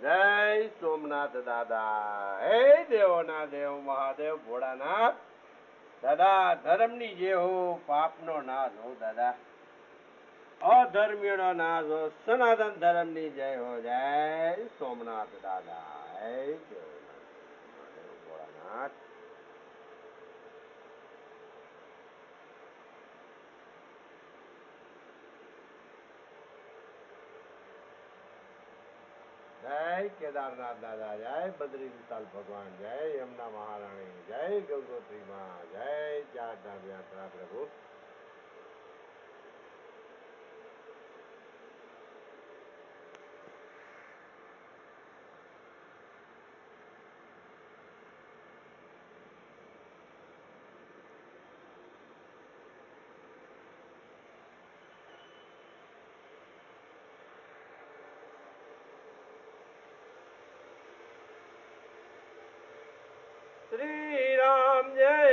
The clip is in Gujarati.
જય સોમનાથ દાદા. હે દેવોના દેવ મહાદેવ ભોળાનાથ. દાદા ધર્મની જે હો પાપનો નાશ હો દાદા. અધર્મીનો નાશ હો. સનાતન ધર્મની જય હો. જય સોમનાથ દાદા. હે દેવોના દેવ ભોળાનાથ. જય કેદારનાથ દાદા. જય બદ્રી વિશાલ ભગવાન. જય યમુના મહારાણી. જય ગંગોત્રી માં. જય ચાર ધામ યાત્રા પ્રભુ. શ્રી રામ જય